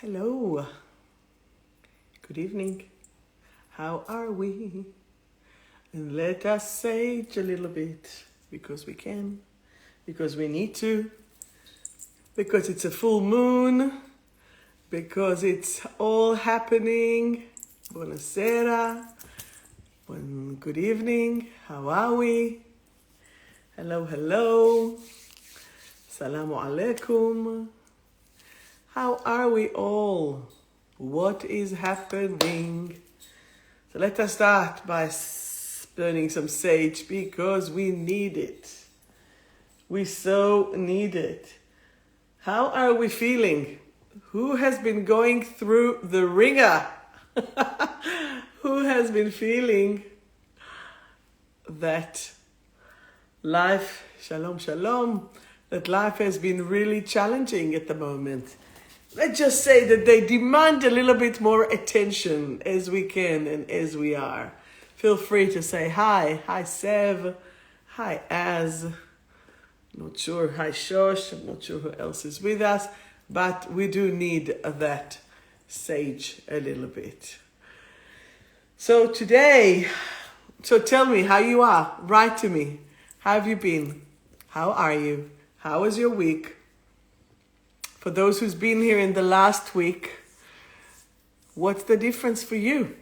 Hello, good evening, how are we? And let us sage a little bit, because we can, because we need to, because it's a full moon, because it's all happening. Buonasera, good evening, how are we? Hello, hello, salamu alaikum. How are we all? What is happening? So let us start by burning some sage because we need it. We so need it. How are we feeling? Who has been going through the ringer? Who has been feeling that life, shalom, shalom, that life has been really challenging at the moment? Let's just say that they demand a little bit more attention as we can and as we are. Feel free to say hi. Hi, Sev. Hi, Az. Not sure. Hi, Shosh. I'm not sure who else is with us. But we do need that sage a little bit. So today, tell me how you are. Write to me. How have you been? How are you? How was your week? For those who's been here in the last week, what's the difference for you?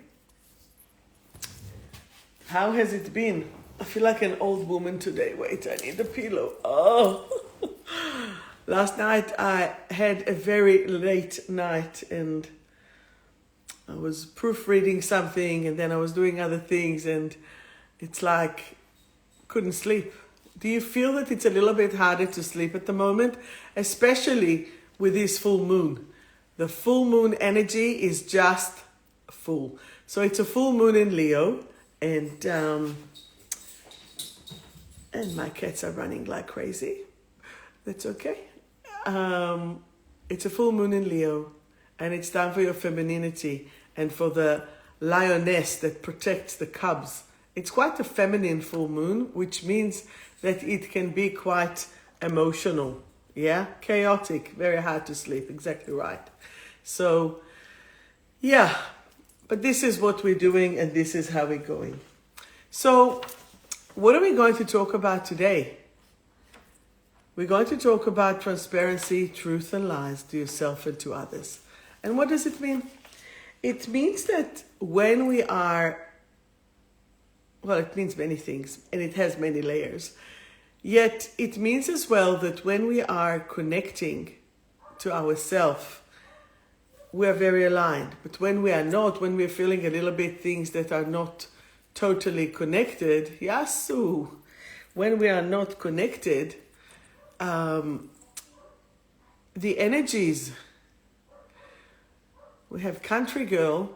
How has it been? I feel like an old woman today. Wait, I need a pillow. Oh, last night I had a very late night and I was proofreading something and then I was doing other things and it's like, couldn't sleep. Do you feel that it's a little bit harder to sleep at the moment? Especially with this full moon. The full moon energy is just full. So it's a full moon in Leo and my cats are running like crazy. That's okay. It's a full moon in Leo and it's time for your femininity and for the lioness that protects the cubs. It's quite a feminine full moon, which means that it can be quite emotional. Yeah, chaotic, very hard to sleep, exactly right. So, yeah, but this is what we're doing and this is how we're going. So, what are we going to talk about today? We're going to talk about transparency, truth and lies to yourself and to others. And what does it mean? It means that when we are, well, it means many things and it has many layers. Yet it means as well that when we are connecting to ourselves, we are very aligned. But when we are not, when we're feeling a little bit things that are not totally connected, yasu, when we are not connected, the energies, we have country girl,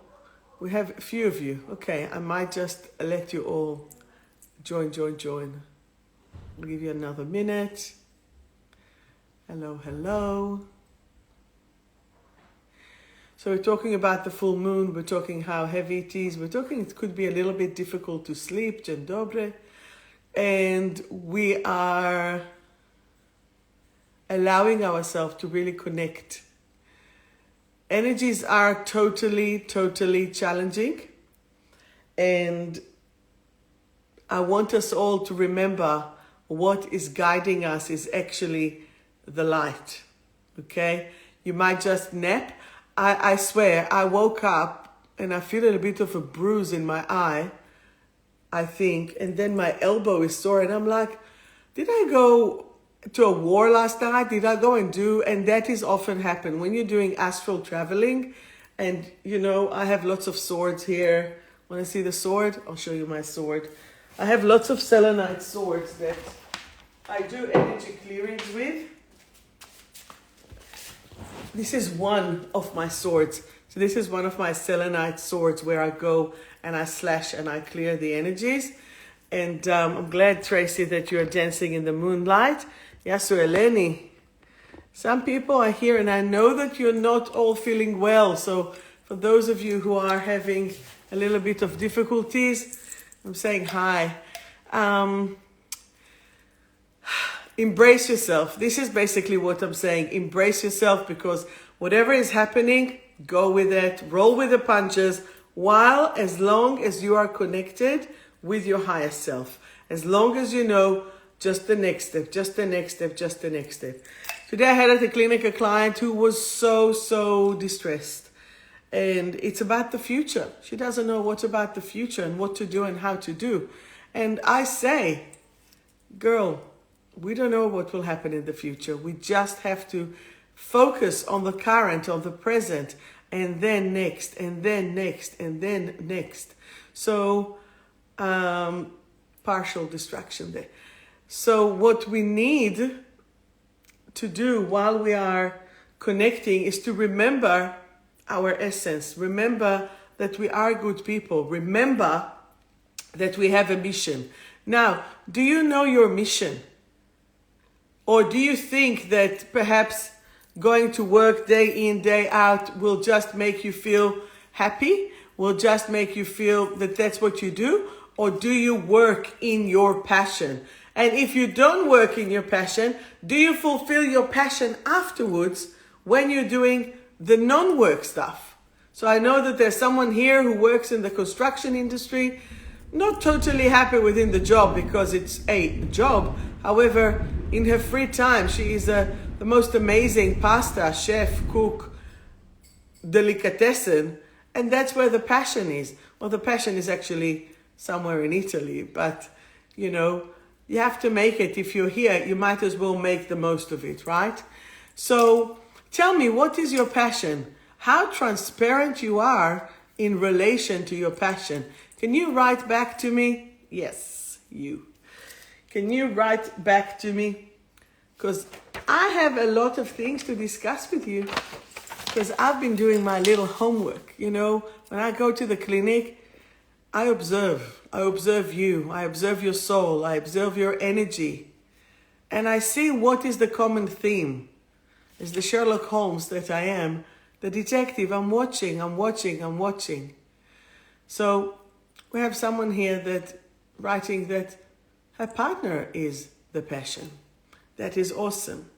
we have a few of you. Okay, I might just let you all join. I'll give you another minute. Hello, hello. So we're talking about the full moon. We're talking how heavy it is. We're talking it could be a little bit difficult to sleep. Dzień dobry. And we are allowing ourselves to really connect. Energies are totally challenging. And I want us all to remember what is guiding us is actually the light, okay? You might just nap. I swear, I woke up and I feel a little bit of a bruise in my eye, I think, and then my elbow is sore and I'm like, did I go to a war last night? Did I go and do? And that is often happen when you're doing astral traveling and, you know, I have lots of swords here. Want to see the sword? I'll show you my sword. I have lots of selenite swords that I do energy clearings with. This is one of my swords. So this is one of my selenite swords where I go and I slash and I clear the energies. And I'm glad, Tracy, that you're dancing in the moonlight. Yasu Eleni. Some people are here and I know that you're not all feeling well. So for those of you who are having a little bit of difficulties, I'm saying hi. Embrace yourself. This is basically what I'm saying. Embrace yourself, because Whatever is happening, go with it, roll with the punches, as long as you are connected with your higher self. As long as you know just the next step, just the next step, just the next step. Today I had at the clinic a client who was so distressed. And it's about the future. She doesn't know what about the future and what to do and how to do. And I say, girl, we don't know what will happen in the future. We just have to focus on the current, on the present, and then next, and then next, and then next. So, partial distraction there. So what we need to do while we are connecting is to remember our essence. Remember that we are good people. Remember that we have a mission. Now, do you know your mission? Or do you think that perhaps going to work day in, day out will just make you feel happy? Will just make you feel that that's what you do? Or do you work in your passion? And if you don't work in your passion, do you fulfill your passion afterwards when you're doing the non-work stuff? So I know that there's someone here who works in the construction industry, not totally happy within the job because it's a job. However, in her free time, she is the most amazing pasta, chef, cook, delicatessen, and that's where the passion is. Well, the passion is actually somewhere in Italy, but you know, you have to make it. If you're here, you might as well make the most of it, right? So tell me, what is your passion? How transparent you are in relation to your passion. Can you write back to me? Yes, you. Can you write back to me? Because I have a lot of things to discuss with you, because I've been doing my little homework. You know, when I go to the clinic, I observe you, I observe your soul, I observe your energy, and I see what is the common theme. As the Sherlock Holmes that I am, the detective, I'm watching. So we have someone here that writing that her partner is the passion. That is awesome.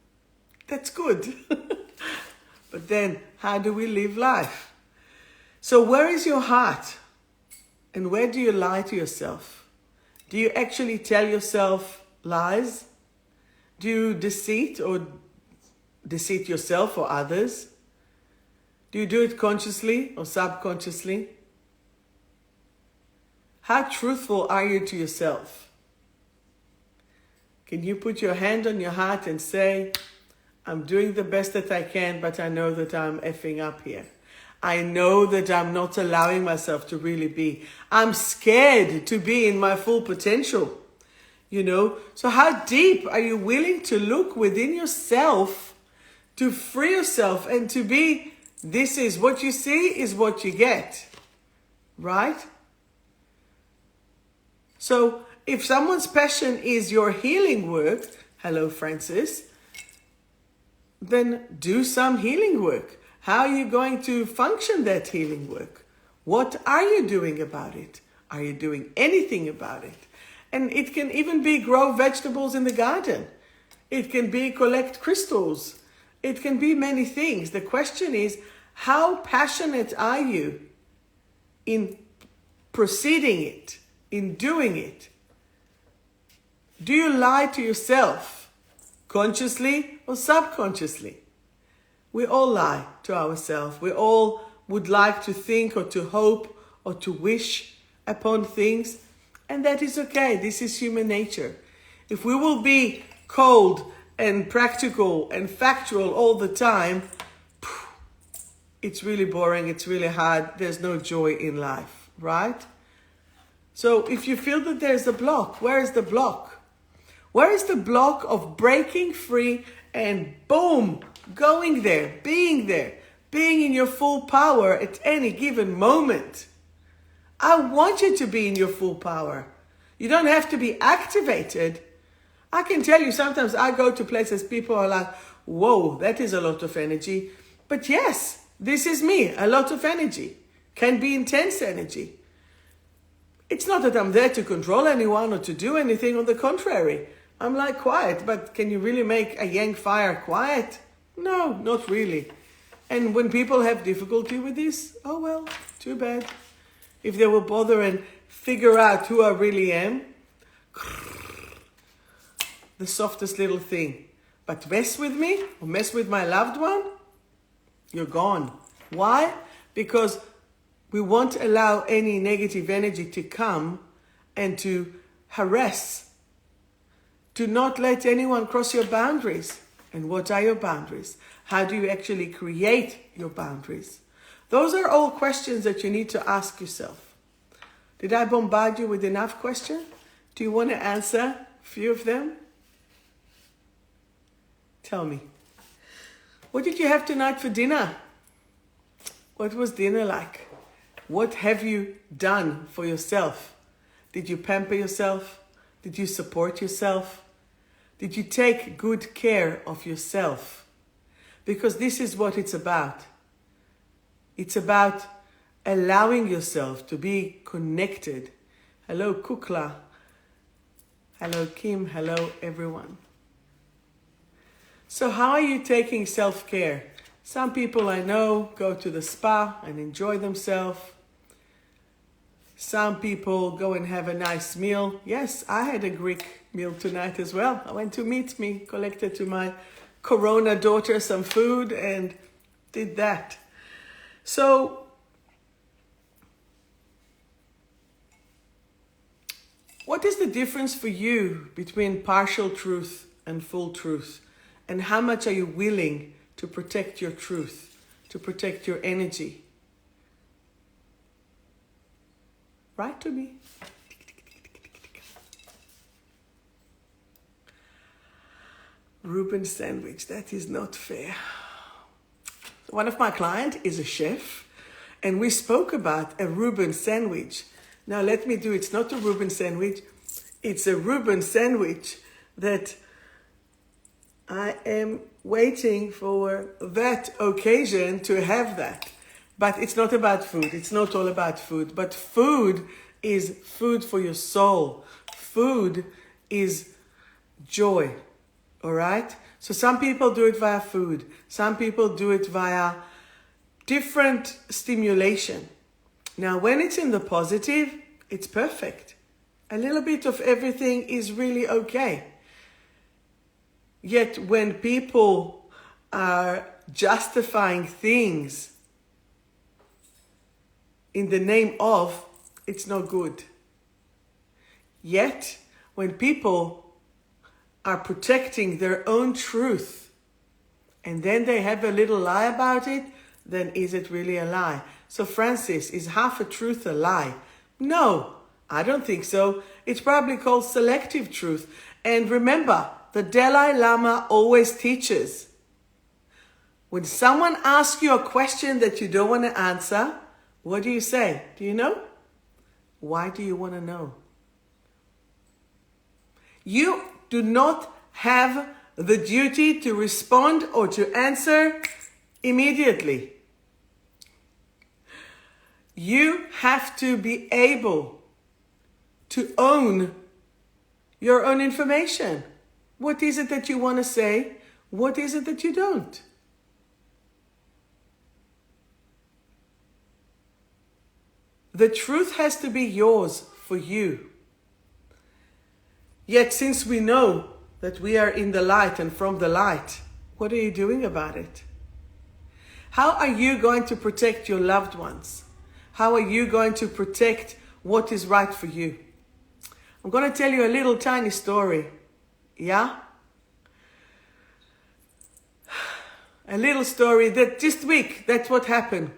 That's good. But then, how do we live life? So where is your heart? And where do you lie to yourself? Do you actually tell yourself lies? Do you deceit yourself or others? Do you do it consciously or subconsciously? How truthful are you to yourself? Can you put your hand on your heart and say, I'm doing the best that I can, but I know that I'm effing up here. I know that I'm not allowing myself to really be. I'm scared to be in my full potential, you know? So how deep are you willing to look within yourself to free yourself and to be, this is what you see is what you get, right? So if someone's passion is your healing work, hello Francis, then do some healing work. How are you going to function that healing work? What are you doing about it? Are you doing anything about it? And it can even be grow vegetables in the garden. It can be collect crystals. It can be many things. The question is, how passionate are you in proceeding it, in doing it? Do you lie to yourself, consciously or subconsciously? We all lie to ourselves. We all would like to think or to hope or to wish upon things. And that is okay. This is human nature. If we will be cold and practical and factual all the time, it's really boring. It's really hard. There's no joy in life, right? So if you feel that there's a block, where is the block? Where is the block of breaking free and boom, going there, being in your full power at any given moment? I want you to be in your full power. You don't have to be activated. I can tell you, sometimes I go to places, people are like, whoa, that is a lot of energy. But yes, this is me, a lot of energy. Can be intense energy. It's not that I'm there to control anyone or to do anything. On the contrary, I'm like quiet, but can you really make a yang fire quiet? No, not really. And when people have difficulty with this, oh well, too bad. If they will bother and figure out who I really am, the softest little thing. But mess with me or mess with my loved one, you're gone. Why? Because we won't allow any negative energy to come and to harass. Do not let anyone cross your boundaries. And what are your boundaries? How do you actually create your boundaries? Those are all questions that you need to ask yourself. Did I bombard you with enough questions? Do you want to answer a few of them? Tell me. What did you have tonight for dinner? What was dinner like? What have you done for yourself? Did you pamper yourself? Did you support yourself? Did you take good care of yourself? Because this is what it's about. It's about allowing yourself to be connected. Hello, Kukla. Hello, Kim. Hello, everyone. So how are you taking self-care? Some people I know go to the spa and enjoy themselves. Some people go and have a nice meal. Yes, I had a Greek meal tonight as well. I went to 𝗵𝗵𝗇, collected to my Corona daughter some food and did that. So, what is the difference for you between partial truth and full truth? And how much are you willing to protect your truth, to protect your energy? Write to me. Reuben sandwich, that is not fair. One of my clients is a chef, and we spoke about a Reuben sandwich. Now let me do, it's not a Reuben sandwich, it's a Reuben sandwich that I am waiting for that occasion to have that. But it's not about food. It's not all about food. But food is food for your soul. Food is joy. All right? So some people do it via food. Some people do it via different stimulation. Now, when it's in the positive, it's perfect. A little bit of everything is really okay. Yet when people are justifying things in the name of, it's no good. Yet when people are protecting their own truth and then they have a little lie about it, then is it really a lie? So Francis, is half a truth a lie? No, I don't think so. It's probably called selective truth. And remember, the Dalai Lama always teaches, when someone asks you a question that you don't want to answer, what do you say? Do you know? Why do you want to know? You do not have the duty to respond or to answer immediately. You have to be able to own your own information. What is it that you want to say? What is it that you don't? The truth has to be yours for you. Yet since we know that we are in the light and from the light, what are you doing about it? How are you going to protect your loved ones? How are you going to protect what is right for you? I'm going to tell you a little tiny story. Yeah? A little story that this week, that's what happened.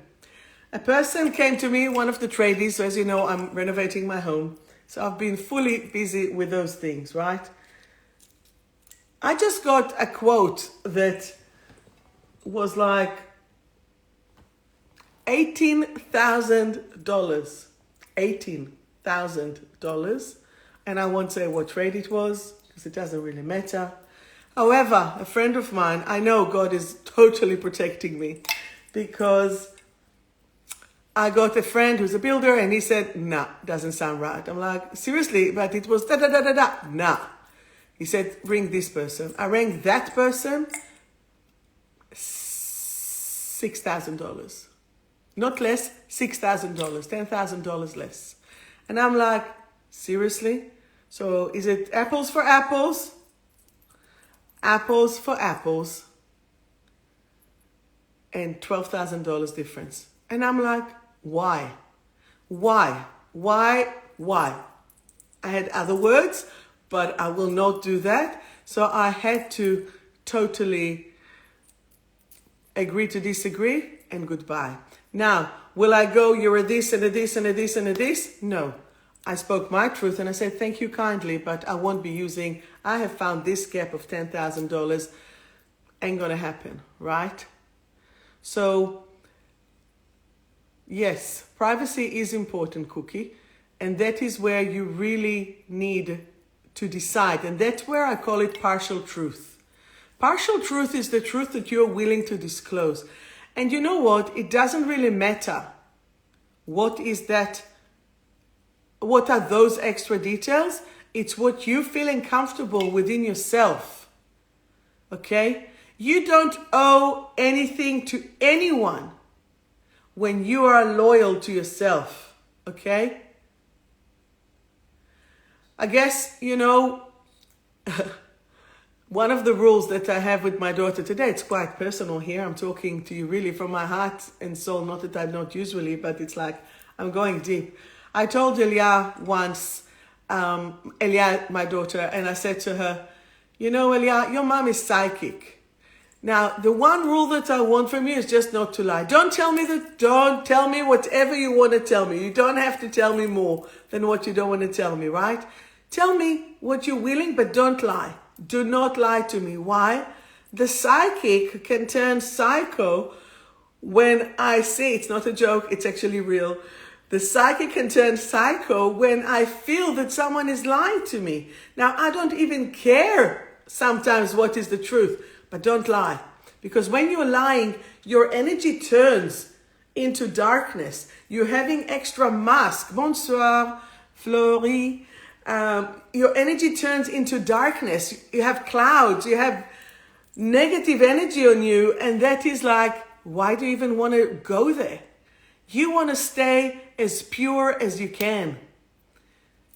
A person came to me, one of the tradies, so as you know, I'm renovating my home. So I've been fully busy with those things, right? I just got a quote that was like $18,000. $18,000. And I won't say what trade it was, because it doesn't really matter. However, a friend of mine, I know God is totally protecting me, because I got a friend who's a builder and he said, nah, doesn't sound right. I'm like, seriously, but it was da-da-da-da-da. Nah. He said, ring this person. I rang that person. $7 $6,000. Not less, $6,000, $10,000 less. And I'm like, seriously? So is it apples for apples? Apples for apples. And $12,000 difference. And I'm like, why? Why? Why? Why? I had other words, but I will not do that. So I had to totally agree to disagree and goodbye. Now, will I go, you're a this and a this and a this and a this? No. I spoke my truth and I said, thank you kindly, but I won't be using, I have found this gap of $10,000. Ain't gonna happen, right? So, yes, privacy is important, Cookie. And that is where you really need to decide. And that's where I call it partial truth. Partial truth is the truth that you're willing to disclose. And you know what? It doesn't really matter. What is that? What are those extra details? It's what you're feeling comfortable within yourself. Okay? You don't owe anything to anyone when you are loyal to yourself. Okay? I guess, you know, one of the rules that I have with my daughter today, it's quite personal here. I'm talking to you really from my heart and soul, not that I don't usually, but it's like I'm going deep. I told Elia once, Elia, my daughter, and I said to her, you know, Elia, your mom is psychic. Now, the one rule that I want from you is just not to lie. Don't tell me whatever you want to tell me. You don't have to tell me more than what you don't want to tell me, right? Tell me what you're willing, but don't lie. Do not lie to me. Why? The psychic can turn psycho when I see, it's not a joke, it's actually real. The psychic can turn psycho when I feel that someone is lying to me. Now, I don't even care sometimes what is the truth, but don't lie. Because when you're lying, your energy turns into darkness. You're having extra mask. Bonsoir, Florie. Your energy turns into darkness. You have clouds. You have negative energy on you. And that is like, why do you even want to go there? You want to stay as pure as you can.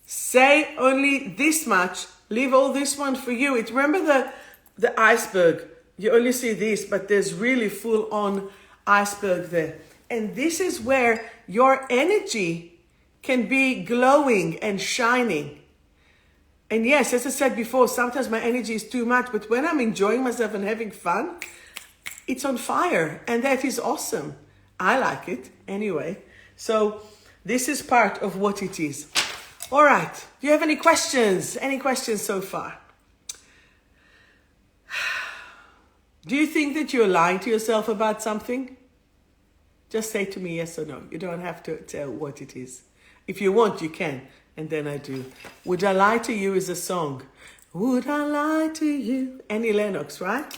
Say only this much. Leave all this one for you. Remember the iceberg. You only see this, but there's really full-on iceberg there. And this is where your energy can be glowing and shining. And yes, as I said before, sometimes my energy is too much, but when I'm enjoying myself and having fun, it's on fire. And that is awesome. I like it anyway. So this is part of what it is. All right. Do you have any questions? Any questions so far? Do you think that you're lying to yourself about something? Just say to me yes or no. You don't have to tell what it is. If you want, you can. And then I do. Would I Lie to You is a song. Would I lie to you? Annie Lennox, right?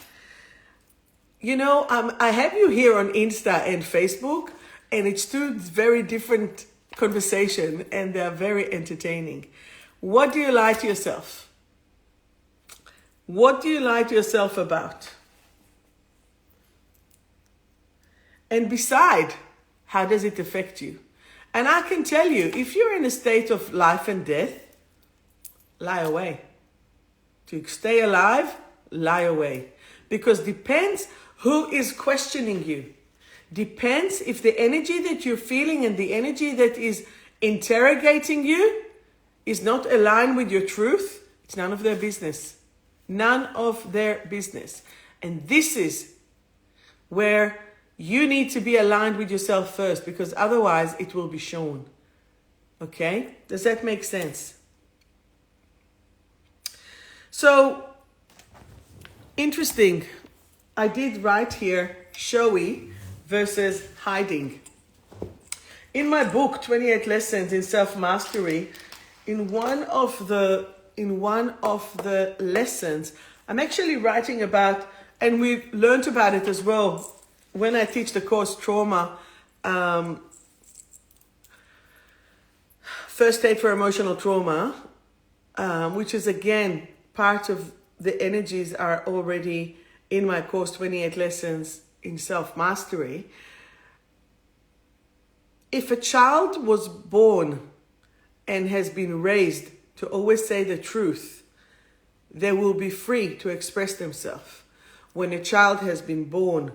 You know, I have you here on Insta and Facebook, and it's two very different conversations, and they're very entertaining. What do you lie to yourself? What do you lie to yourself about? And beside, how does it affect you? And I can tell you, if you're in a state of life and death, lie away. To stay alive, lie away. Because depends who is questioning you. Depends if the energy that you're feeling and the energy that is interrogating you is not aligned with your truth, it's none of their business. None of their business. And this is where you need to be aligned with yourself first, because otherwise it will be shown. Okay? Does that make sense? So, interesting. I did write here, showy versus hiding. In my book, 28 Lessons in Self-Mastery, in one of the lessons, I'm actually writing about, and we learned about it as well, when I teach the course Trauma, First Aid for Emotional Trauma, which is again, part of the energies are already in my course 28 Lessons in self-mastery. If a child was born and has been raised to always say the truth, they will be free to express themselves. When a child has been born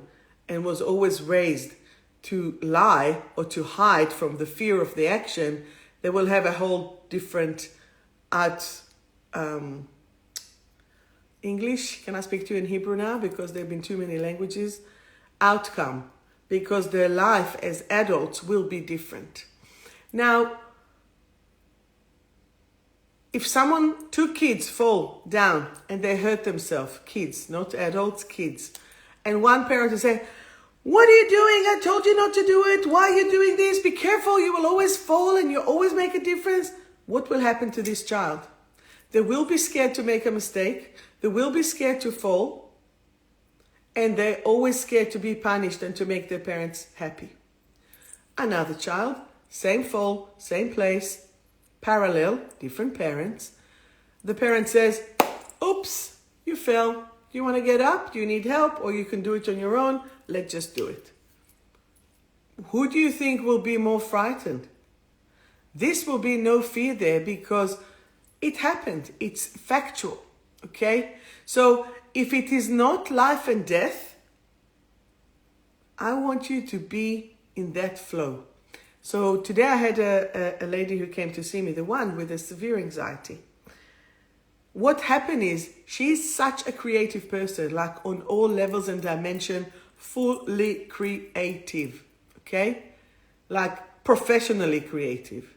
and was always raised to lie or to hide from the fear of the action, they will have a whole different English, can I speak to you in Hebrew now? Because there have been too many languages. Outcome. Because their life as adults will be different. Now, if two kids fall down and they hurt themselves, kids, not adults, kids, and one parent will say, "What are you doing? I told you not to do it. Why are you doing this? Be careful, you will always fall and you always make a difference." What will happen to this child? They will be scared to make a mistake. They will be scared to fall. And they're always scared to be punished and to make their parents happy. Another child, same fall, same place, parallel, different parents. The parent says, "Oops, you fell. Do you want to get up? Do you need help? Or you can do it on your own. Let's just do it." Who do you think will be more frightened? This will be no fear there because it happened. It's factual, okay? So if it is not life and death, I want you to be in that flow. So today I had a lady who came to see me, the one with a severe anxiety. What happened is she's such a creative person, like on all levels and dimension, fully creative, okay? Like professionally creative.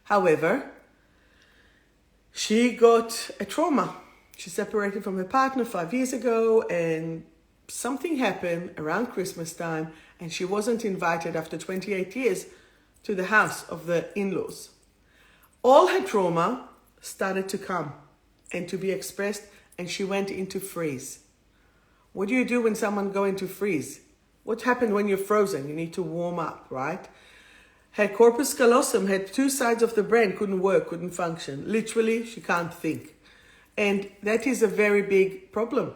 However, she got a trauma. She separated from her partner 5 years ago and something happened around Christmas time and she wasn't invited after 28 years to the house of the in-laws. All her trauma started to come and to be expressed and she went into freeze. What do you do when someone goes into freeze? What happened when you're frozen? You need to warm up, right? Her corpus callosum had two sides of the brain, couldn't work, couldn't function. Literally, she can't think. And that is a very big problem.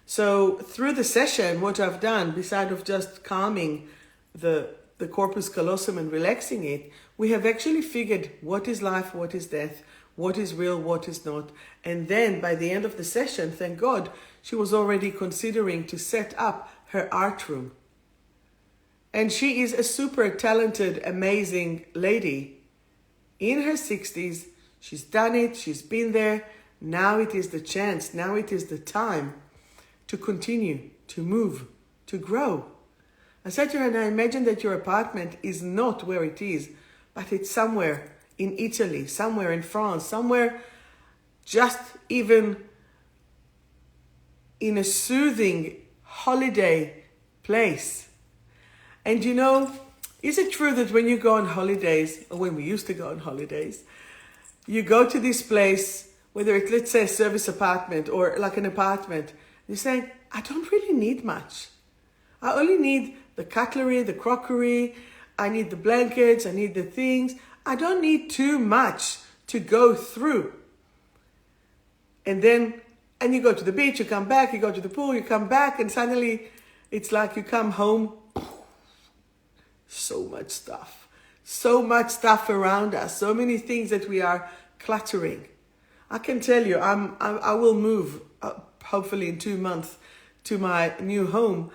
So through the session, what I've done, besides of just calming the corpus callosum and relaxing it, we have actually figured what is life, what is death, what is real, what is not. And then by the end of the session, thank God, she was already considering to set up her art room. And she is a super talented, amazing lady. In her 60s, she's done it, she's been there. Now it is the chance, now it is the time to continue, to move, to grow. I said to her, now imagine that your apartment is not where it is, but it's somewhere in Italy, somewhere in France, somewhere just even in a soothing holiday place. And you know, is it true that when you go on holidays, or when we used to go on holidays, you go to this place, whether it's, let's say, a service apartment or like an apartment, you're saying, I don't really need much. I only need the cutlery, the crockery, I need the blankets, I need the things. I don't need too much to go through. And you go to the beach, you come back, you go to the pool, you come back, and suddenly it's like you come home. So much stuff around us, so many things that we are cluttering. I can tell you, I will move, hopefully in 2 months, to my new home.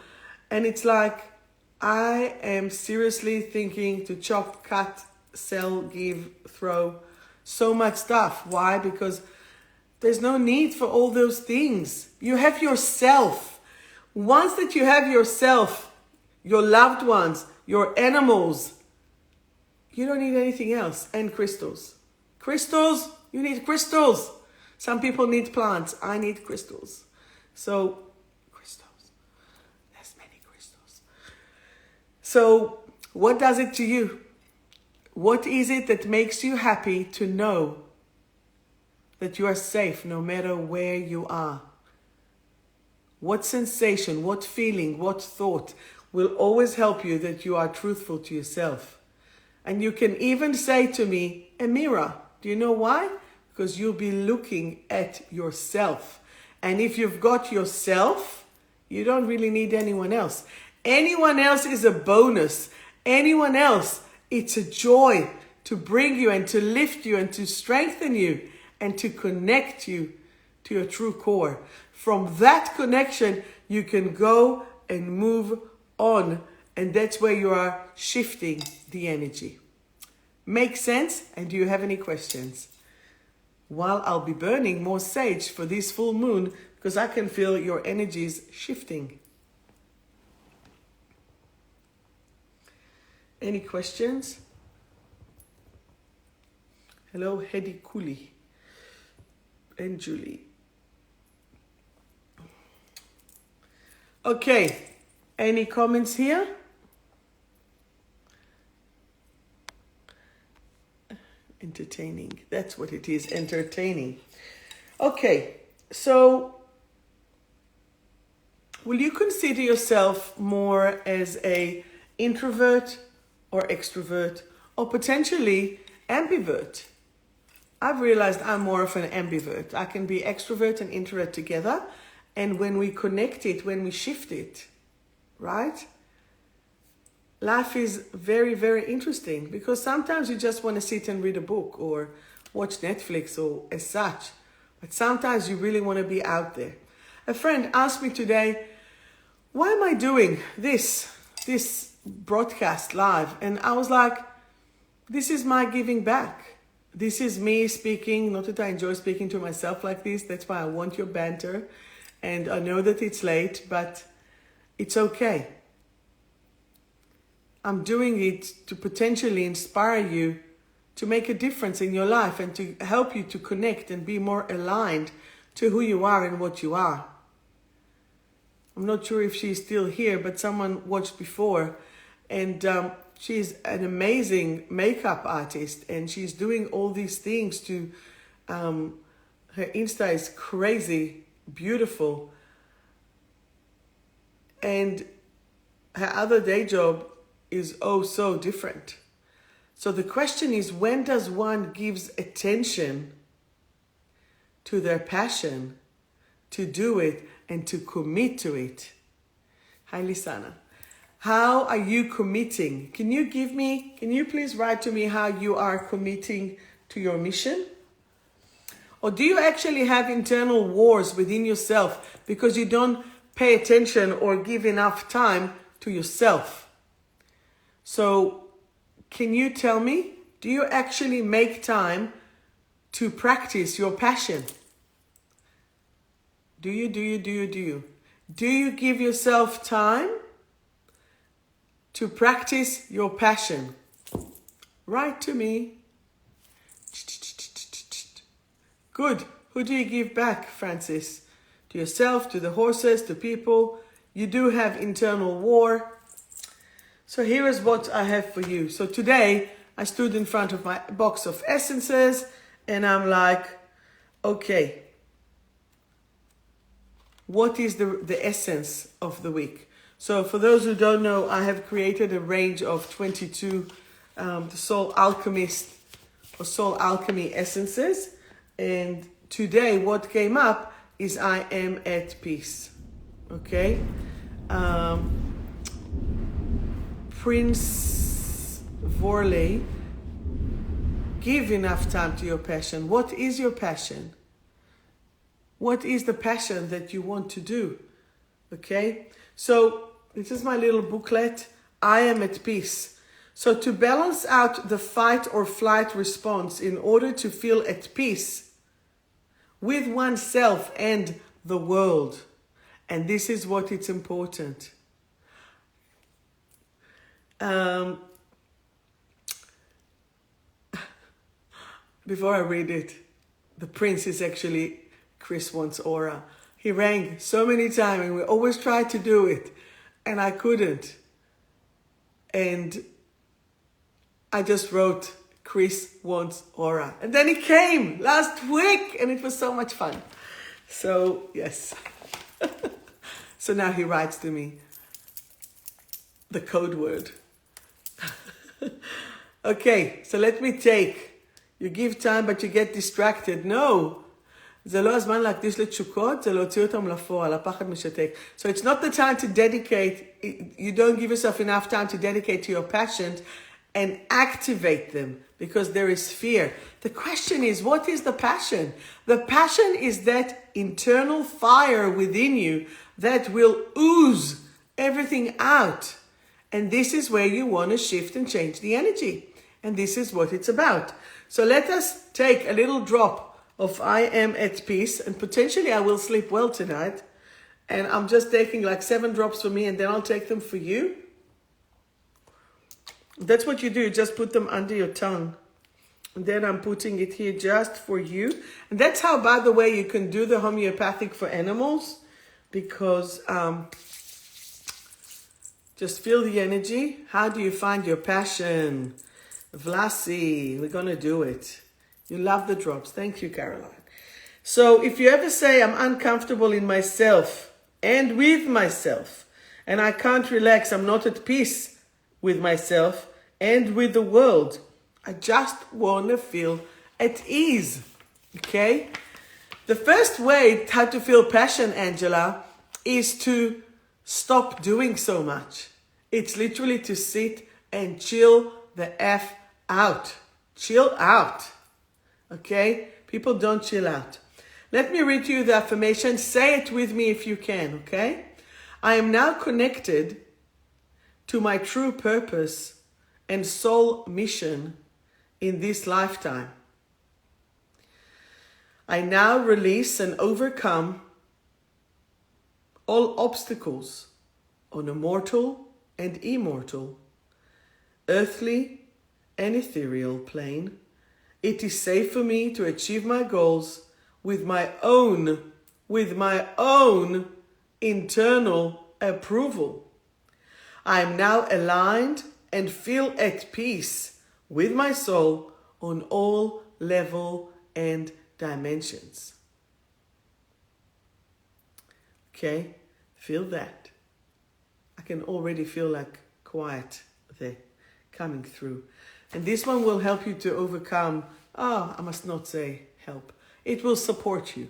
And it's like, I am seriously thinking to chop, cut, sell, give, throw, so much stuff. Why? Because there's no need for all those things. You have yourself. Once that you have yourself, your loved ones, your animals, you don't need anything else. And crystals. Crystals, you need crystals. Some people need plants. I need crystals. So, crystals. There's many crystals. So, what does it to you? What is it that makes you happy to know that you are safe no matter where you are? What sensation, what feeling, what thought will always help you that you are truthful to yourself? And you can even say to me, a mirror. Do you know why? Because you'll be looking at yourself. And if you've got yourself, You don't really need anyone else. Anyone else is a bonus. Anyone else, it's a joy to bring you and to lift you and to strengthen you and to connect you to your true core. From that connection, you can go and move on. And that's where you are shifting the energy. Make sense? And do you have any questions? While I'll be burning more sage for this full moon, because I can feel your energies shifting. Any questions? Hello, Hedy Cooley and Julie. Okay, any comments here? Entertaining, that's what it is, entertaining. Okay, so will you consider yourself more as an introvert or extrovert, or potentially ambivert? I've realized I'm more of an ambivert. I can be extrovert and introvert together, and when we connect it, when we shift it, right? Life is very, very interesting, because sometimes you just want to sit and read a book or watch Netflix or as such. But sometimes you really want to be out there. A friend asked me today, why am I doing this broadcast live? And I was like, this is my giving back. This is me speaking. Not that I enjoy speaking to myself like this. That's why I want your banter. And I know that it's late, but it's okay. I'm doing it to potentially inspire you to make a difference in your life and to help you to connect and be more aligned to who you are and what you are. I'm not sure if she's still here, but someone watched before, and she's an amazing makeup artist, and she's doing all these things to, her Insta is crazy, beautiful, and her other day job is oh so different. So the question is, when does one gives attention to their passion, to do it and to commit to it? Hi, Lisana. How are you committing? Can you please write to me how you are committing to your mission? Or do you actually have internal wars within yourself because you don't pay attention or give enough time to yourself? So can you tell me, do you actually make time to practice your passion? Do you? Do you give yourself time to practice your passion? Write to me. Good. Who do you give back, Francis? To yourself, to the horses, to people. You do have internal war. So here is what I have for you. So today I stood in front of my box of essences and I'm like, okay, what is the essence of the week? So for those who don't know, I have created a range of 22 the Soul Alchemist or Soul Alchemy essences. And today what came up is I am at peace. Okay. Prince Vorley, give enough time to your passion. What is your passion? What is the passion that you want to do? Okay. So this is my little booklet. I am at peace. So to balance out the fight or flight response in order to feel at peace with oneself and the world. And this is what it's important. Before I read it, the prince is actually Chris Want's aura. He rang so many times and we always tried to do it and I couldn't. And I just wrote Chris Want's aura. And then he came last week and it was so much fun. So, yes. So now he writes to me the code word. Okay, so let me take. You give time, but you get distracted. No, זה לא הזמן להקדיש לתשוקות, זה להוציא אותם לפועל, הפחד משתק. So it's not the time to dedicate, you don't give yourself enough time to dedicate to your passions and activate them because there is fear. The question is, what is the passion? The passion is that internal fire within you that will ooze everything out. And this is where you want to shift and change the energy. And this is what it's about. So let us take a little drop of I am at peace, and potentially I will sleep well tonight. And I'm just taking like 7 drops for me, and then I'll take them for you. That's what you do, just put them under your tongue. And then I'm putting it here just for you. And that's how, by the way, you can do the homeopathic for animals, because just feel the energy. How do you find your passion? 𝗧𝗵𝗶𝘀, we're going to do it. You love the drops. Thank you, Caroline. So if you ever say I'm uncomfortable in myself and with myself, and I can't relax, I'm not at peace with myself and with the world, I just want to feel at ease, okay? The first way how to feel passion, Angela, is to stop doing so much. It's literally to sit and chill the F out. Chill out, okay? People don't chill out. Let me read you the affirmation. Say it with me if you can, okay? I am now connected to my true purpose and soul mission in this lifetime. I now release and overcome all obstacles on a mortal and immortal, earthly and ethereal plane. It is safe for me to achieve my goals with my own internal approval. I am now aligned and feel at peace with my soul on all level and dimensions. Okay, feel that. I can already feel like quiet there coming through. And this one will help you to overcome, I must not say help. It will support you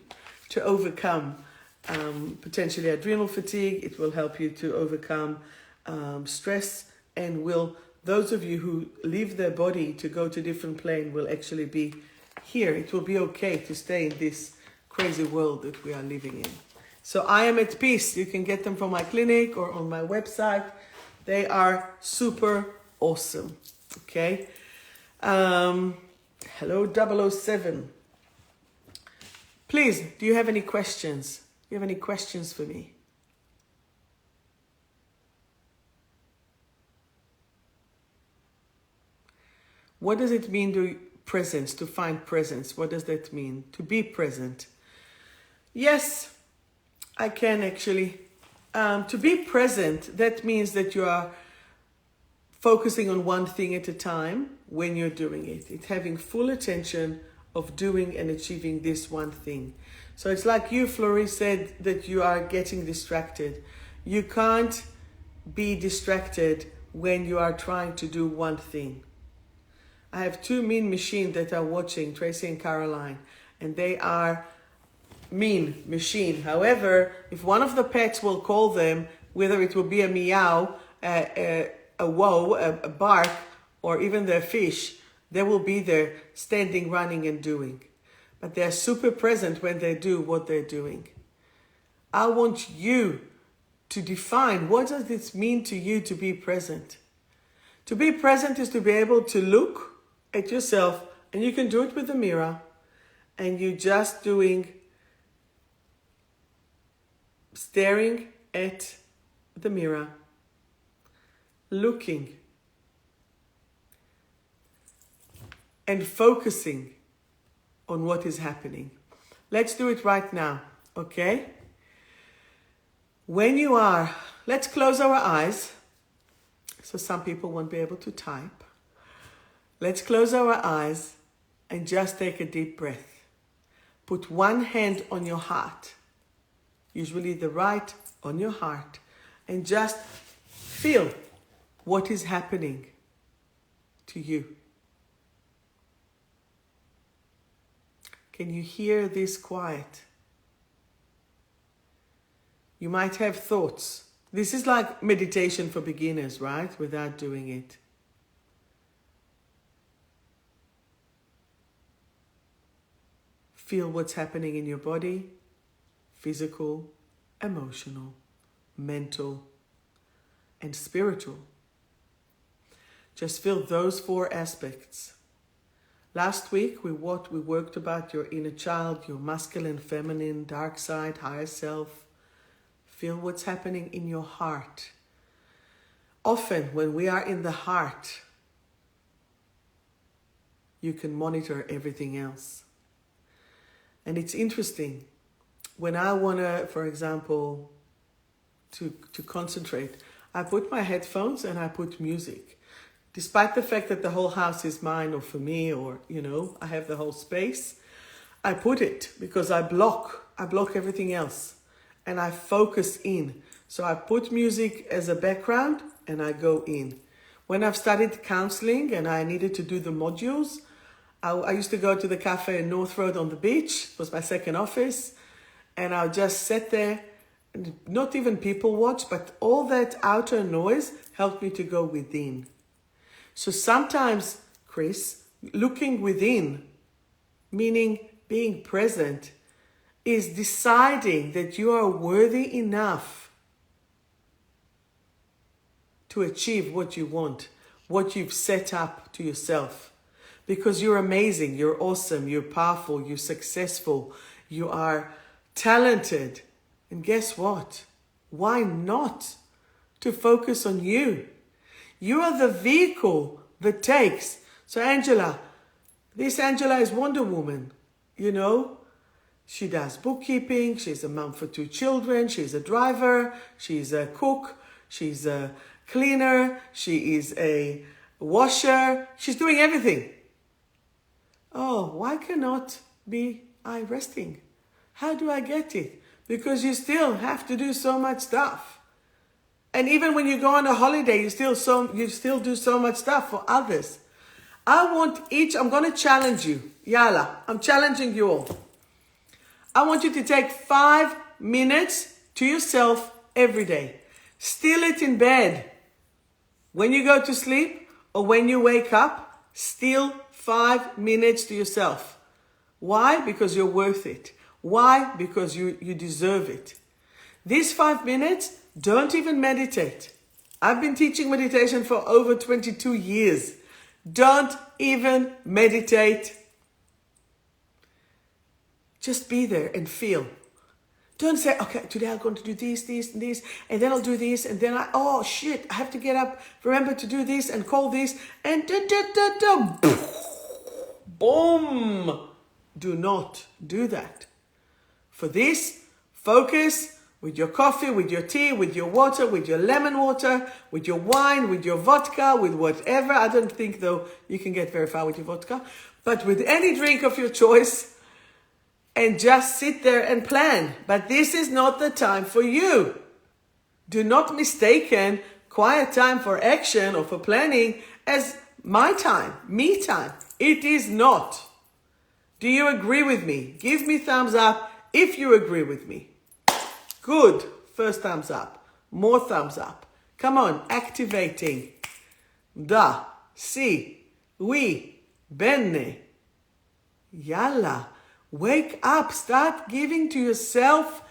to overcome potentially adrenal fatigue. It will help you to overcome stress, and those of you who leave their body to go to a different plane will actually be here. It will be okay to stay in this crazy world that we are living in. So I am at peace. You can get them from my clinic or on my website. They are super awesome. Okay. Hello, 007. Please, do you have any questions? Do you have any questions for me? What does it mean to presence, to find presence? What does that mean? To be present. Yes, I can actually. To be present, that means that you are focusing on one thing at a time when you're doing it. It's having full attention of doing and achieving this one thing. So it's like you, Flori, said that you are getting distracted. You can't be distracted when you are trying to do one thing. I have 2 mean machines that are watching, Tracy and Caroline, and they are mean machine. However, if one of the pets will call them, whether it will be a meow, a whoa, a bark, or even their fish, they will be there standing, running, and doing. But they're super present when they do what they're doing. I want you to define, what does this mean to you to be present? To be present is to be able to look at yourself, and you can do it with the mirror, and you're just staring at the mirror, looking and focusing on what is happening. Let's do it right now, okay? Let's close our eyes, so some people won't be able to type. Let's close our eyes and just take a deep breath. Put one hand on your heart, usually the right on your heart, and just feel what is happening to you. Can you hear this quiet? You might have thoughts. This is like meditation for beginners, right? Without doing it. Feel what's happening in your body, physical, emotional, mental, and spiritual. Just feel those 4 aspects. Last week, we worked about your inner child, your masculine, feminine, dark side, higher self. Feel what's happening in your heart. Often, when we are in the heart, you can monitor everything else. And it's interesting. When I want to, for example, to concentrate, I put my headphones and I put music. Despite the fact that the whole house is mine or for me or, I have the whole space, I put it because I block everything else and I focus in. So I put music as a background and I go in. When I've studied counseling and I needed to do the modules, I used to go to the cafe in North Road on the beach. It was my second office. And I'll just sit there and not even people watch, but all that outer noise helped me to go within. So sometimes, Chris, looking within, meaning being present, is deciding that you are worthy enough to achieve what you want, what you've set up to yourself. Because you're amazing, you're awesome, you're powerful, you're successful, you are talented. And guess what? Why not to focus on you? You are the vehicle that takes. So this Angela is Wonder Woman, She does bookkeeping, she's a mom for 2 children, she's a driver, she's a cook, she's a cleaner, she is a washer, she's doing everything. Oh, why cannot be I resting? How do I get it? Because you still have to do so much stuff. And even when you go on a holiday, you still do so much stuff for others. I'm going to challenge you. Yalla, I'm challenging you all. I want you to take 5 minutes to yourself every day. Steal it in bed. When you go to sleep or when you wake up, steal 5 minutes to yourself. Why? Because you're worth it. Why? Because you deserve it. These 5 minutes, don't even meditate. I've been teaching meditation for over 22 years. Don't even meditate. Just be there and feel. Don't say, okay, today I'm going to do this, and this, and then I'll do this, and then oh shit, I have to get up, remember to do this, and call this, and boom. Do not do that. For this, focus with your coffee, with your tea, with your water, with your lemon water, with your wine, with your vodka, with whatever. I don't think, though, you can get very far with your vodka. But with any drink of your choice, and just sit there and plan. But this is not the time for you. Do not mistaken quiet time for action or for planning as my time, me time. It is not. Do you agree with me? Give me thumbs up if you agree with me. Good. First thumbs up. More thumbs up. Come on. Activating. 𝗧𝗵𝗵𝗀. Yalla. Wake up. Start giving to yourself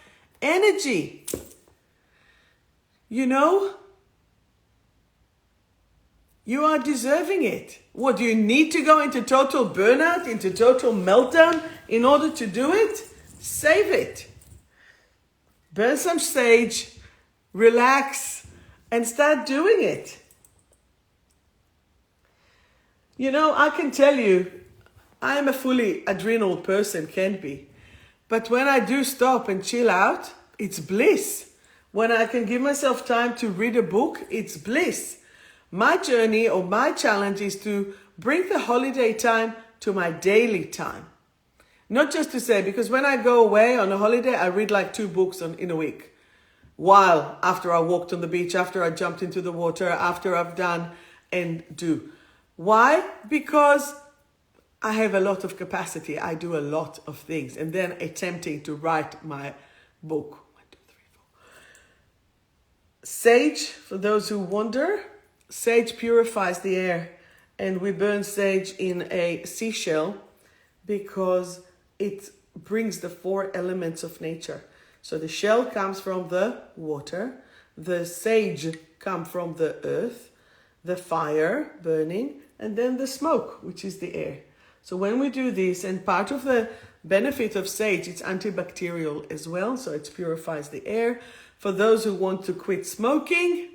energy. You are deserving it. What, do you need to go into total burnout, into total meltdown in order to do it? Save it. Burn some sage, relax, and start doing it. I can tell you, I am a fully adrenal person, can be. But when I do stop and chill out, it's bliss. When I can give myself time to read a book, it's bliss. My journey or my challenge is to bring the holiday time to my daily time. Not just to say, because when I go away on a holiday, I read like 2 books in a week. While after I walked on the beach, after I jumped into the water, after I've done and do. Why? Because I have a lot of capacity. I do a lot of things. And then attempting to write my book. 1, 2, 3, 4. Sage, for those who wonder, sage purifies the air. And we burn sage in a seashell because it brings the 4 elements of nature. So the shell comes from the water, the sage comes from the earth, the fire burning, and then the smoke, which is the air. So when we do this, and part of the benefit of sage, it's antibacterial as well, so it purifies the air. For those who want to quit smoking,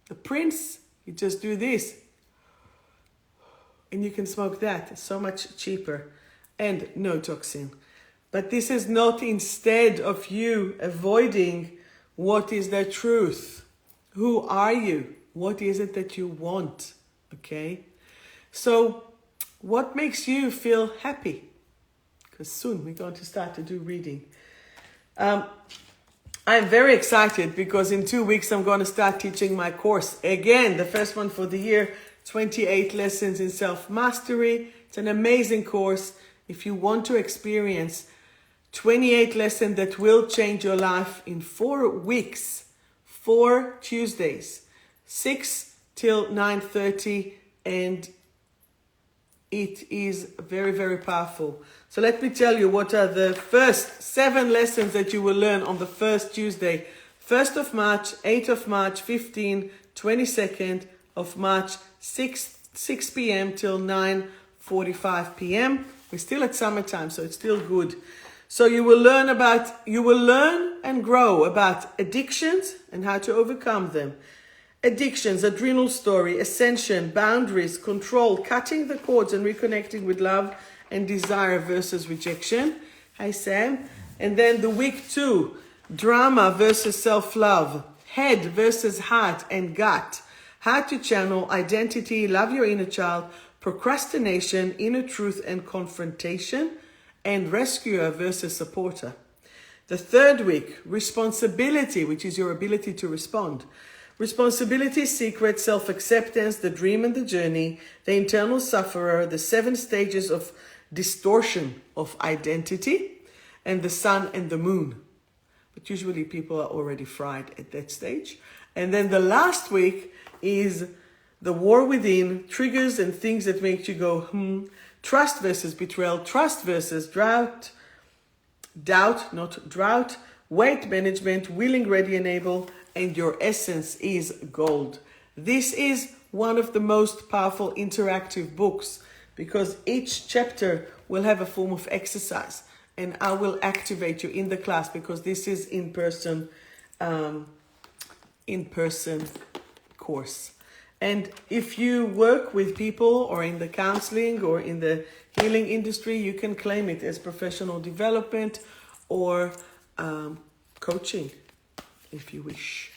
the prince, you just do this. And you can smoke that. It's so much cheaper and no toxin. But this is not instead of you avoiding what is the truth. Who are you? What is it that you want? Okay? So what makes you feel happy? Because soon we're going to start to do reading. I'm very excited because in 2 weeks I'm going to start teaching my course. Again, the first one for the year, 28 lessons in self-mastery. It's an amazing course. If you want to experience 28 lessons that will change your life in 4 weeks, 4 Tuesdays, 6 till 9:30, and it is very, very powerful. So let me tell you what are the first 7 lessons that you will learn on the first Tuesday. 1st of March, 8th of March, 15, 22nd of March, 6 p.m. till 9:45 p.m. We're still at summertime, so it's still good. So you will learn and grow about addictions and how to overcome them. Addictions, adrenal story, ascension, boundaries, control, cutting the cords and reconnecting with love and desire versus rejection. Hi, Sam. And then the week 2, drama versus self-love, head versus heart and gut, how to channel identity, love your inner child, procrastination, inner truth and confrontation, and rescuer versus supporter. The 3rd week, responsibility, which is your ability to respond. Responsibility, secret, self-acceptance, the dream and the journey, the internal sufferer, the 7 stages of distortion of identity, and the sun and the moon. But usually people are already fried at that stage. And then the last week is the war within, triggers and things that make you go, trust versus betrayal, trust versus doubt, not drought, weight management, willing, ready, and able, and your essence is gold. This is one of the most powerful interactive books because each chapter will have a form of exercise, and I will activate you in the class because this is in-person course. And if you work with people or in the counseling or in the healing industry, you can claim it as professional development or coaching if you wish.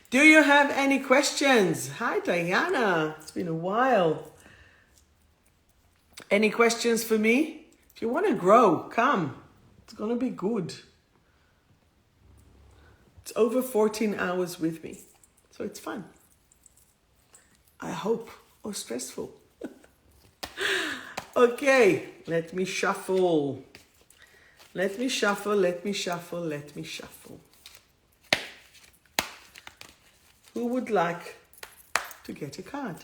Do you have any questions? Hi, Diana. It's been a while. Any questions for me? If you want to grow, come. It's going to be good. It's over 14 hours with me, so it's fun. I hope, or stressful. Okay, let me shuffle. Let me shuffle, let me shuffle, let me shuffle. Who would like to get a card?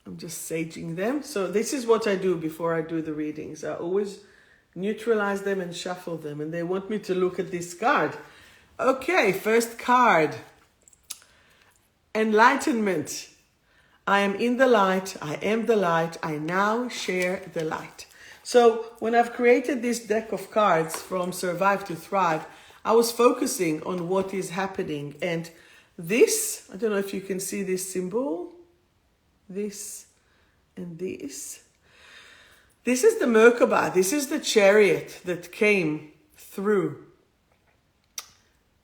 I'm just saging them. So this is what I do before I do the readings. I always neutralize them and shuffle them. And they want me to look at this card. Okay, first card. Enlightenment. I am in the light. I am the light. I now share the light. So when I've created this deck of cards from Survive to Thrive, I was focusing on what is happening. And this, I don't know if you can see this symbol, this and this. This is the 𝗪𝗶𝗫. This is the chariot that came through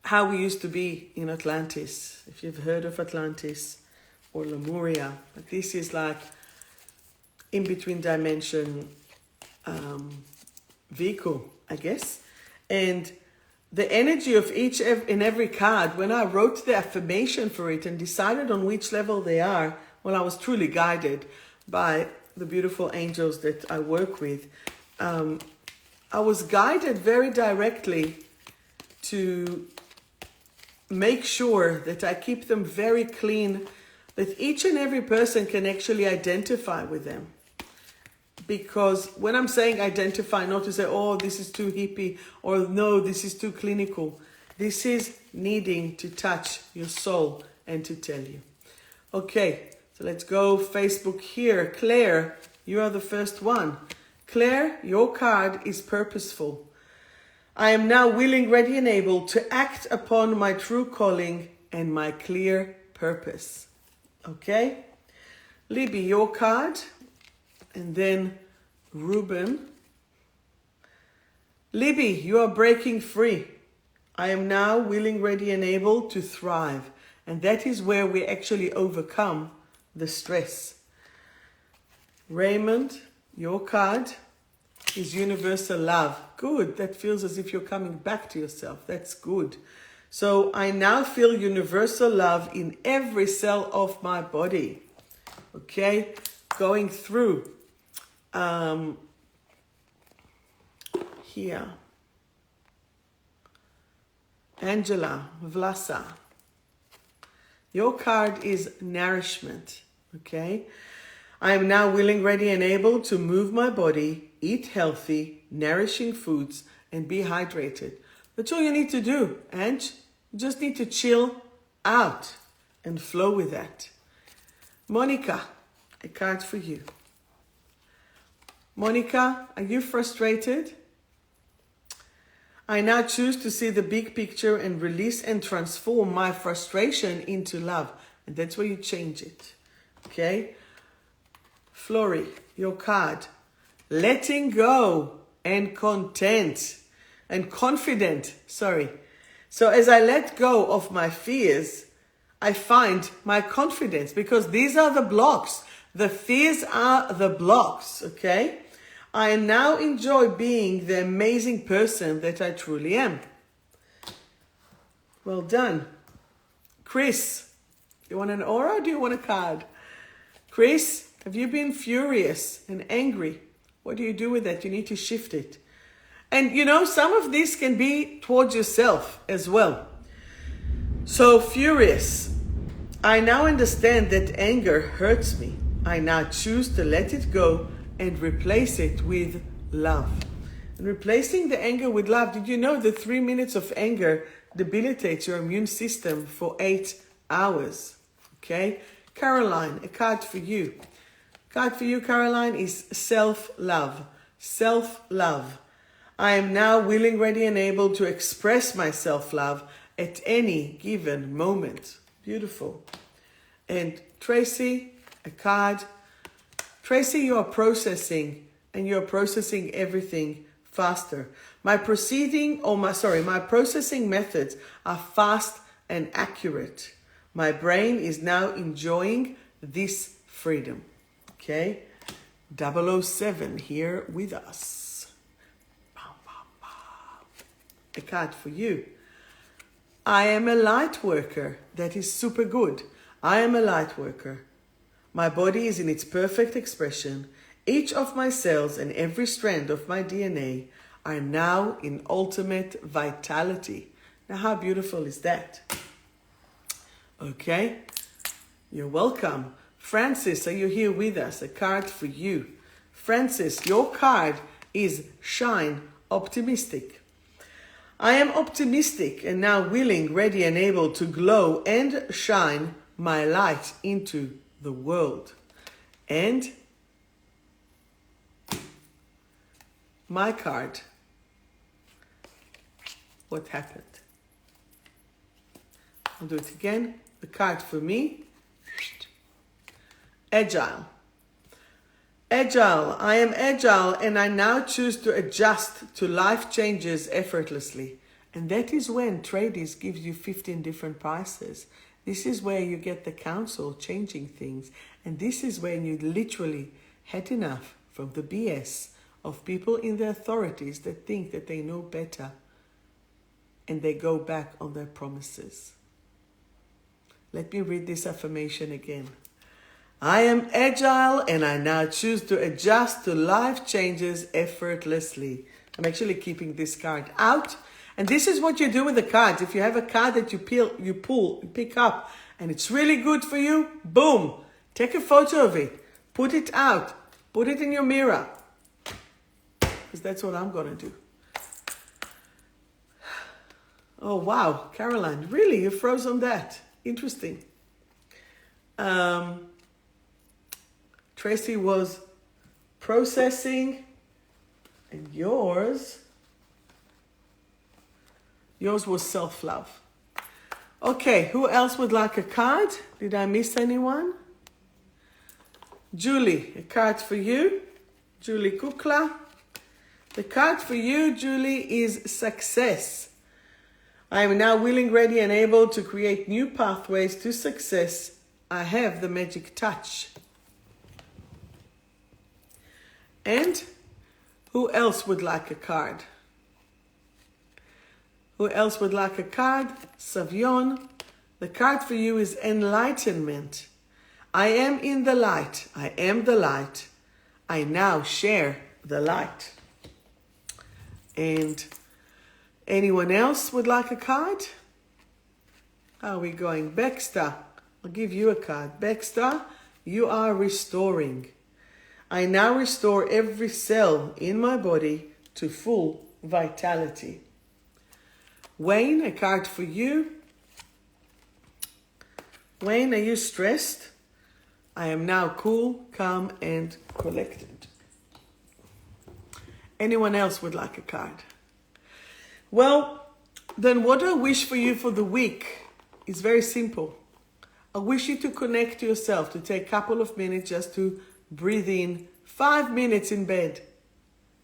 how we used to be in Atlantis. If you've heard of Atlantis or Lemuria, but this is like in between dimension vehicle, I guess. And the energy of each and every card, when I wrote the affirmation for it and decided on which level they are, well, I was truly guided by the beautiful angels that I work with, I was guided very directly to make sure that I keep them very clean, that each and every person can actually identify with them. Because when I'm saying identify, not to say, oh, this is too hippie, or no, this is too clinical. This is needing to touch your soul and to tell you. Okay, so let's go Facebook here. Claire, you are the first one. Claire, your card is purposeful. I am now willing, ready, and able to act upon my true calling and my clear purpose. Okay? Libby, your card. And then Ruben. Libby, you are breaking free. I am now willing, ready, and able to thrive. And that is where we actually overcome the stress. Raymond, your card is universal love. Good. That feels as if you're coming back to yourself. That's good. So I now feel universal love in every cell of my body. Okay? Going through. Here. Angela, Vlasa. Your card is nourishment. Okay? I am now willing, ready, and able to move my body, eat healthy, nourishing foods, and be hydrated. That's all you need to do, Ange. You just need to chill out and flow with that. Monica, a card for you. Monica, are you frustrated? I now choose to see the big picture and release and transform my frustration into love. And that's where you change it. Okay? Flory, your card. Letting go and content and confident. Sorry. So as I let go of my fears, I find my confidence, because these are the blocks. The fears are the blocks. Okay? I now enjoy being the amazing person that I truly am. Well done. Chris, you want an aura or do you want a card? Chris, have you been furious and angry? What do you do with that? You need to shift it. And you know, some of this can be towards yourself as well. So furious. I now understand that anger hurts me. I now choose to let it go and replace it with love. And replacing the anger with love, did you know that 3 minutes of anger debilitates your immune system for 8 hours? Okay? Caroline, a card for you. Card for you, Caroline, is self-love. Self-love. I am now willing, ready, and able to express my self-love at any given moment. Beautiful. And Tracy, a card. Tracy, you are processing, and you are processing everything faster. My processing methods are fast and accurate. My brain is now enjoying this freedom. Okay? 007 here with us. A card for you. I am a light worker. That is super good. I am a light worker. My body is in its perfect expression. Each of my cells and every strand of my DNA are now in ultimate vitality. Now, how beautiful is that? Okay, you're welcome. Francis, are you here with us? A card for you. Francis, your card is Shine Optimistic. I am optimistic and now willing, ready, and able to glow and shine my light into the world. And my card. What happened? I'll do it again. The card for me. Agile. Agile. I am agile and I now choose to adjust to life changes effortlessly. And that is when Tradies gives you 15 different prices. This is where you get the council changing things. And this is when you literally had enough from the BS of people in the authorities that think that they know better. And they go back on their promises. Let me read this affirmation again. I am agile and I now choose to adjust to life changes effortlessly. I'm actually keeping this card out. And this is what you do with the cards. If you have a card that you pick up, and it's really good for you, boom, take a photo of it, put it out, put it in your mirror. Because that's what I'm going to do. Oh, wow, Caroline, really? You froze on that? Interesting. Tracy was processing, and yours was self-love. Okay, who else would like a card? Did I miss anyone? Julie, a card for you. Julie Kukla. The card for you, Julie, is success. I am now willing, ready, and able to create new pathways to success. I have the magic touch. And who else would like a card? Who else would like a card? Savyon. The card for you is enlightenment. I am in the light. I am the light. I now share the light. And anyone else would like a card? How are we going? Baxter, I'll give you a card. Baxter, you are restoring. I now restore every cell in my body to full vitality. Wayne, a card for you. Wayne, are you stressed? I am now cool, calm, and collected. Anyone else would like a card? Well, then what I wish for you for the week is very simple. I wish you to connect to yourself, to take a couple of minutes just to breathe in 5 minutes in bed.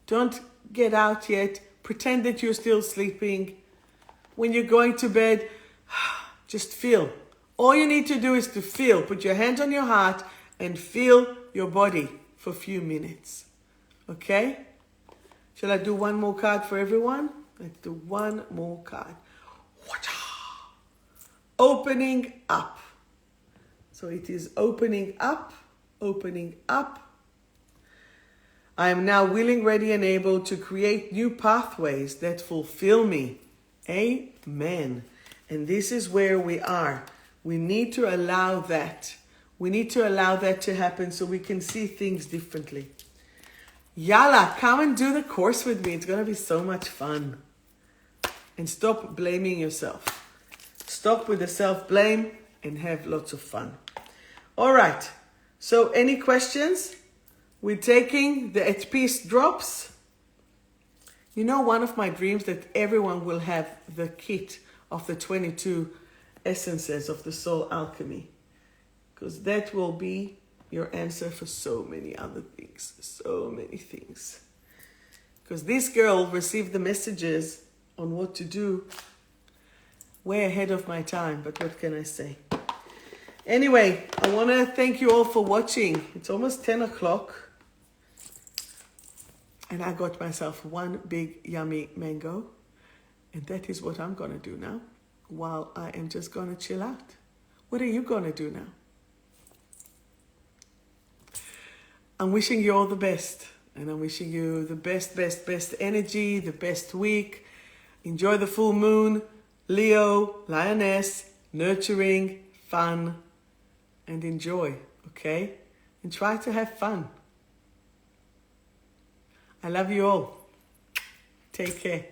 Don't get out yet. Pretend that you're still sleeping. When you're going to bed, just feel. All you need to do is to feel. Put your hand on your heart and feel your body for a few minutes. Okay? Shall I do one more card for everyone? Let's do one more card. Opening up. So it is opening up, opening up. I am now willing, ready, and able to create new pathways that fulfill me. Amen. And this is where we are. We need to allow that. We need to allow that to happen so we can see things differently. Yalla, come and do the course with me. It's going to be so much fun. And stop blaming yourself. Stop with the self-blame and have lots of fun. All right. So any questions? We're taking the At Peace drops. You know, one of my dreams that everyone will have the kit of the 22 essences of the soul alchemy. Because that will be your answer for so many other things. So many things. Because this girl received the messages on what to do way ahead of my time. But what can I say? Anyway, I want to thank you all for watching. It's almost 10 o'clock. And I got myself one big yummy mango. And that is what I'm going to do now. While I am just going to chill out. What are you going to do now? I'm wishing you all the best. And I'm wishing you the best energy, the best week. Enjoy the full moon. Leo, lioness, nurturing, fun, and enjoy, okay? And try to have fun. I love you all. Take care.